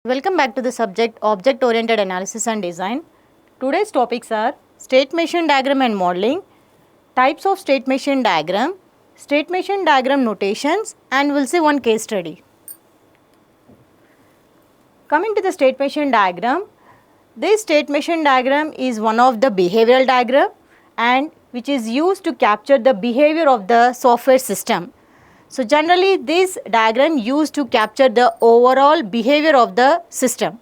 Welcome back to the subject Object Oriented Analysis and Design. Today's topics are State Machine Diagram and Modeling, Types of State Machine Diagram, State Machine Diagram Notations, and we'll see one case study. Coming to the State Machine Diagram, this State Machine Diagram is one of the behavioral diagram and which is used to capture the behavior of the software system. So generally this diagram used to capture the overall behavior of the system.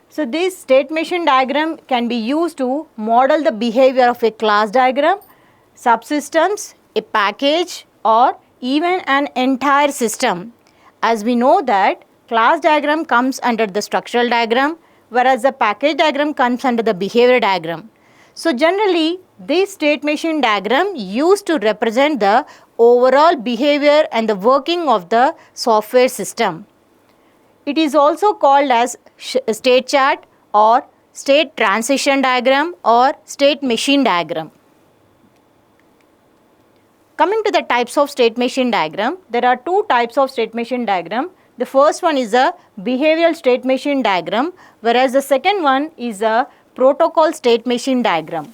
So this state machine diagram can be used to model the behavior of a class diagram, subsystems, a package, or even an entire system. As we know that class diagram comes under the structural diagram, whereas the package diagram comes under the behavior diagram. So generally this state machine diagram used to represent the overall behavior and the working of the software system. It is also called as state chart or state transition diagram or state machine diagram. Coming to the types of state machine diagram, there are two types of state machine diagram. The first one is a behavioral state machine diagram, whereas the second one is a protocol state machine diagram.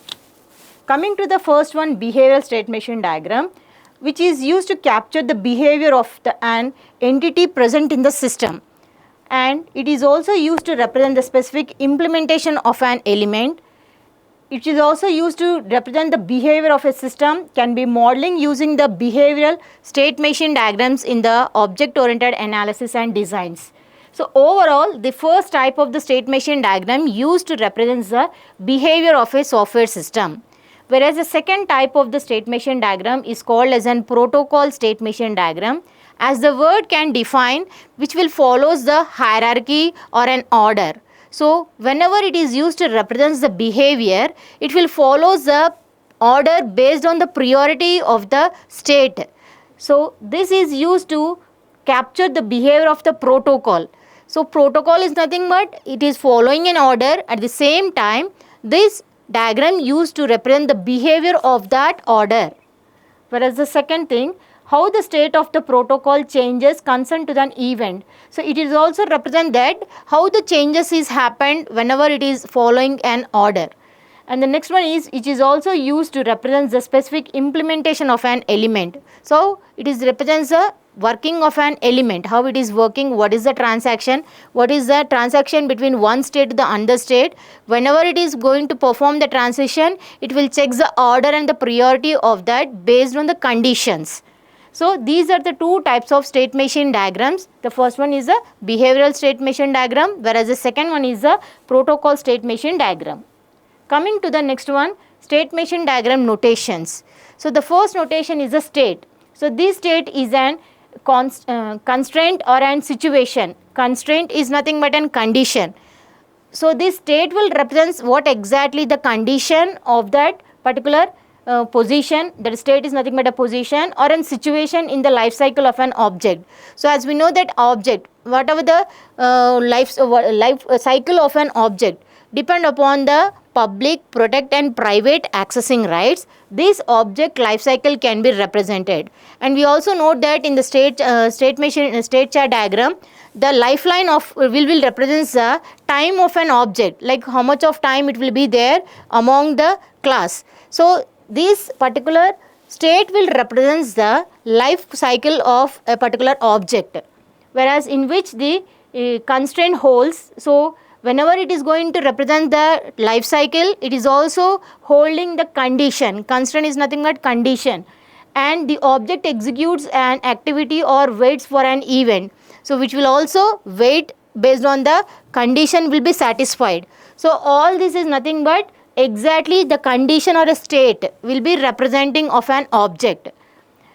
Coming to the first one, behavioral state machine diagram, which is used to capture the behavior of an entity present in the system, and it is also used to represent the specific implementation of an element. It is also used to represent the behavior of a system, can be modeling using the behavioral state machine diagrams in the object oriented analysis and designs. So overall, the first type of the state machine diagram used to represent the behavior of a software system, whereas the second type of the state machine diagram is called as an protocol state machine diagram, as the word can define which will follows the hierarchy or an order. So whenever it is used to represent the behavior, it will follow the order based on the priority of the state. So this is used to capture the behavior of the protocol. So protocol is nothing but it is following an order. At the same time, this diagram used to represent the behavior of that order. Whereas the second thing, how the state of the protocol changes concerned to an event. So it is also represent that how the changes is happened whenever it is following an order. And the next one is it is also used to represent the specific implementation of an element. So it is represents the working of an element, how it is working, what is the transaction between one state to the other state. Whenever it is going to perform the transition, it will check the order and the priority of that based on the conditions. So these are the two types of state machine diagrams. The first one is a behavioral state machine diagram, whereas the second one is a protocol state machine diagram. Coming to the next one, state machine diagram notations. So the first notation is a state. So this state is an constraint or an situation. Constraint is nothing but an condition. So this state will represent what exactly the condition of that particular position. That state is nothing but a position or a situation in the life cycle of an object. So as we know that object, whatever the life cycle of an object depend upon the public, protect and private accessing rights, this object life cycle can be represented. And we also note that in the state chart diagram, the lifeline of will represent the time of an object, like how much of time it will be there among the class. So this particular state will represent the life cycle of a particular object, whereas in which the constraint holds. So whenever it is going to represent the life cycle, it is also holding the condition. Constraint is nothing but condition, and the object executes an activity or waits for an event, so which will also wait based on the condition will be satisfied. So all this is nothing but exactly the condition or a state will be representing of an object.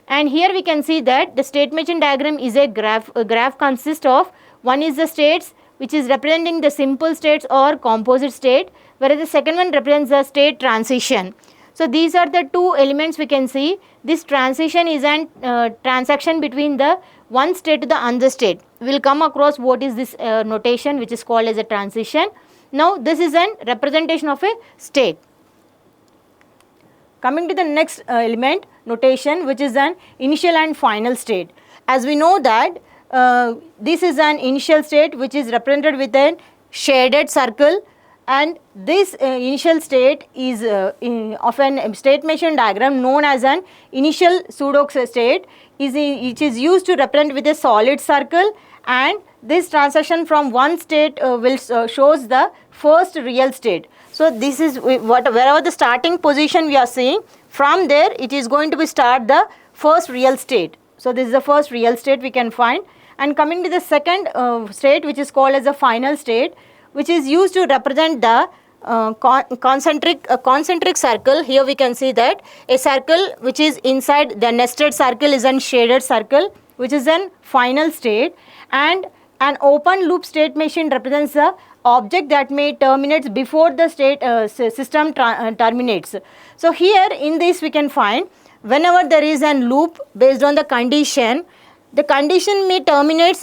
And here we can see that the state machine diagram is a graph. A graph consists of, one is the states, which is representing the simple states or composite state, whereas the second one represents the state transition. So these are the two elements we can see. This transition is an transaction between the one state to the other state. We will come across what is this notation which is called as a transition. Now this is an representation of a state. Coming to the next element, notation, which is an initial and final state. As we know that this is an initial state which is represented with a shaded circle, and this initial state is of an state machine diagram known as an initial pseudo state, which is used to represent with a solid circle, and this transition from one state shows the first real state. So this is wherever the starting position we are seeing, from there it is going to be start the first real state. So this is the first real state we can find. And coming to the second state, which is called as the final state, which is used to represent the concentric circle. Here we can see that a circle which is inside the nested circle is a shaded circle, which is an final state, and an open loop state machine represents the object that may terminate before the state system terminates. So here in this we can find whenever there is a loop based on the condition may terminate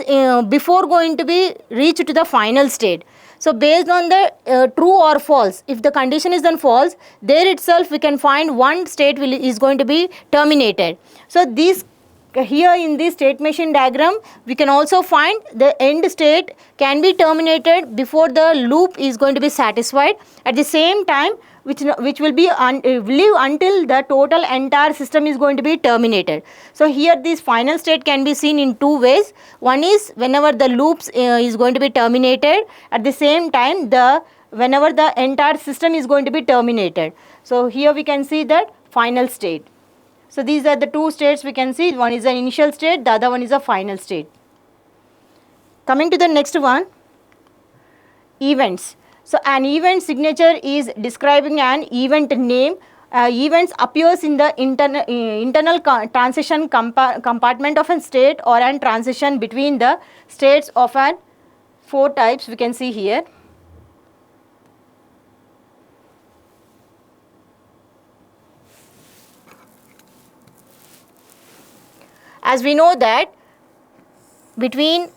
before going to be reached to the final state. So based on the true or false, if the condition is then false, there itself we can find one state is going to be terminated. So this here in this state machine diagram we can also find the end state can be terminated before the loop is going to be satisfied, at the same time which will be live until the total entire system is going to be terminated. So here this final state can be seen in two ways. One is whenever the loops is going to be terminated, at the same time whenever the entire system is going to be terminated. So here we can see that final state. So these are the two states we can see. One is an initial state, the other one is a final state. Coming to the next one, events. So an event signature is describing an event name. Events appears in the internal transition compartment of a state or an transition between the states of an four types we can see here. As we know that between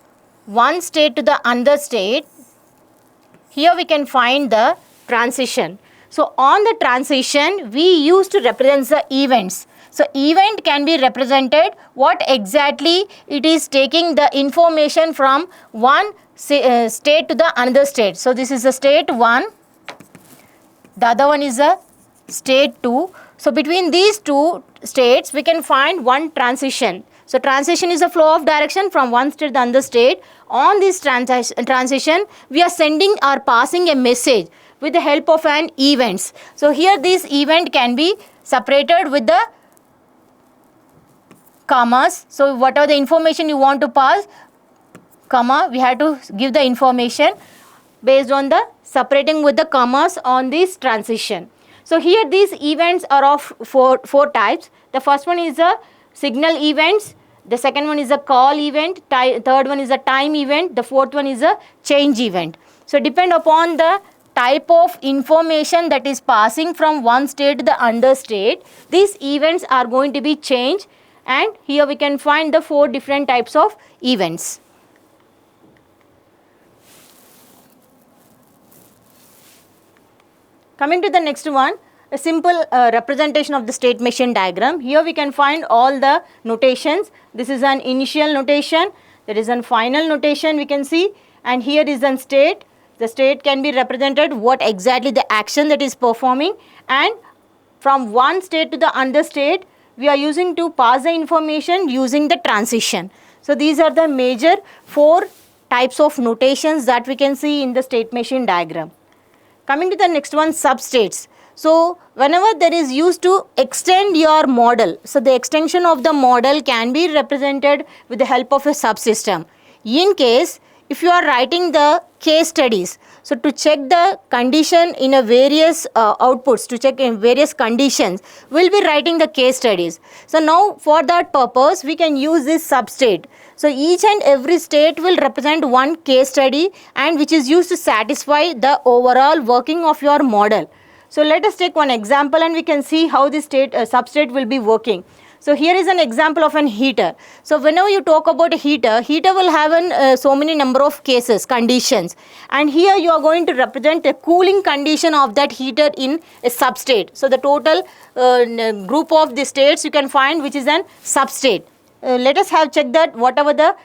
one state to the another state, here we can find the transition. So on the transition we used to represent the events. So event can be represented what exactly it is taking the information from one state to the another state. So this is the state 1, the other one is a state 2. So between these two states we can find one transition. So transition is a flow of direction from one state to the other state. On this transition we are sending or passing a message with the help of an events. So here this event can be separated with the commas. So whatever the information you want to pass, comma, we have to give the information based on the separating with the commas on this transition. So here these events are of four types. The first one is a signal events, the second one is a call event, third one is a time event, the fourth one is a change event. So depend upon the type of information that is passing from one state to the other state, these events are going to be changed, and here we can find the four different types of events. Coming to the next one, a simple representation of the state machine diagram. Here we can find all the notations. This is an initial notation, there is a final notation we can see, and here is a state. The state can be represented what exactly the action that is performing, and from one state to the other state we are using to pass the information using the transition. So these are the major four types of notations that we can see in the state machine diagram. Coming to the next one, substates. So whenever there is used to extend your model, so the extension of the model can be represented with the help of a subsystem. In case if you are writing the case studies, so to check the condition in a various outputs, to check in various conditions, we will be writing the case studies. So now for that purpose we can use this substate. So each and every state will represent one case study, and which is used to satisfy the overall working of your model. So let us take one example and we can see how this state substate will be working. So here is an example of an heater. So whenever you talk about a heater will have so many number of cases, conditions, and here you are going to represent a cooling condition of that heater in a substate. So the total group of the states you can find which is an substate. let us have checked that whatever the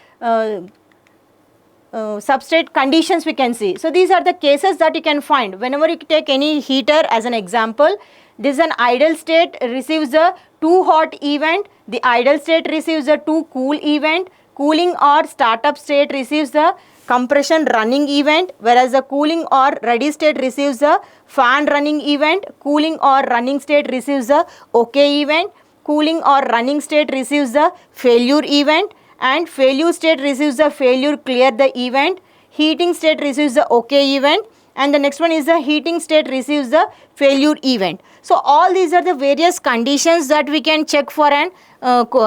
substrate conditions we can see. So these are the cases that you can find whenever you take any heater as an example. This is an ideal state receives a too hot event, the ideal state receives a too cool event, cooling or startup state receives the compression running event, whereas the cooling or ready state receives the fan running event, cooling or running state receives the OK event, cooling or running state receives the failure event, and failure state receives the failure clear the event, heating state receives the OK event, and the next one is the heating state receives the failure event. So all these are the various conditions that we can check for an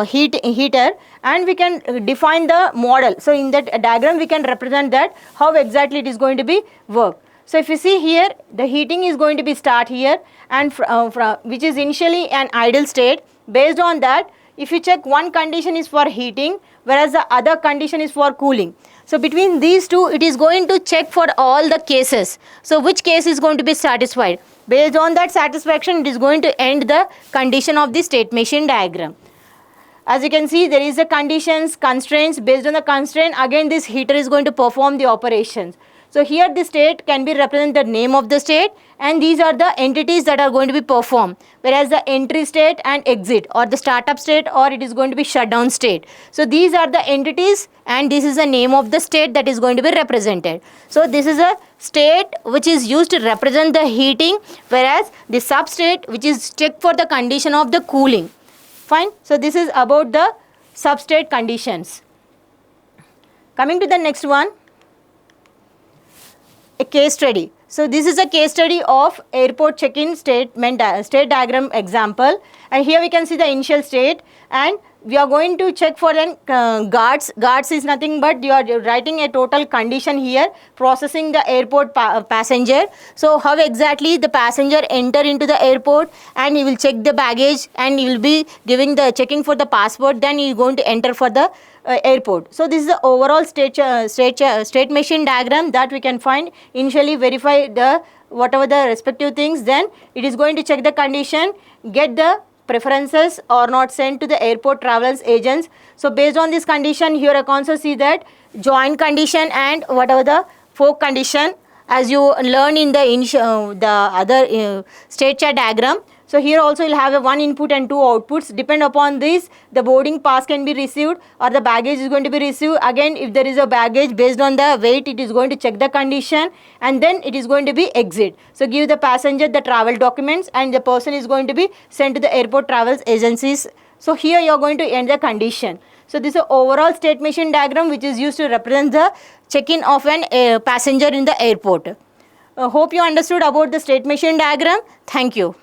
heater, and we can define the model. So in that diagram we can represent that how exactly it is going to be work. So if you see here, the heating is going to be start here, and which is initially an ideal state. Based on that, if you check, one condition is for heating, whereas the other condition is for cooling. So between these two, it is going to check for all the cases. So which case is going to be satisfied? Based on that satisfaction, it is going to end the condition of the state machine diagram. As you can see, there is a conditions, constraints. Based on the constraint, again this heater is going to perform the operations. So here the state can be represent the name of the state, and these are the entities that are going to be performed, whereas the entry state and exit, or the startup state, or it is going to be shutdown state. So these are the entities, and this is the name of the state that is going to be represented. So this is a state which is used to represent the heating, whereas the substate which is checked for the condition of the cooling. Fine. So this is about the substate conditions. Coming to the next one, a case study. So this is a case study of airport check-in state diagram example, and here we can see the initial state, and we are going to check for then guards. Guards is nothing but you are writing a total condition here, processing the airport passenger. So how exactly the passenger enter into the airport, and he will check the baggage, and he will be giving the checking for the passport, then he is going to enter for the airport. So this is the overall state machine diagram that we can find. Initially verify the whatever the respective things, then it is going to check the condition, get the preferences or not sent to the airport travelers agents. So based on this condition, here I can also see that joint condition and whatever the fork condition, as you learn in the other state chart diagram. So here also you will have a one input and two outputs. Depend upon this, the boarding pass can be received or the baggage is going to be received. Again, if there is a baggage, based on the weight, it is going to check the condition, and then it is going to be exit. So give the passenger the travel documents, and the person is going to be sent to the airport travels agencies. So here you are going to end the condition. So this is an overall state machine diagram which is used to represent the check-in of an passenger in the airport. Hope you understood about the state machine diagram. Thank you.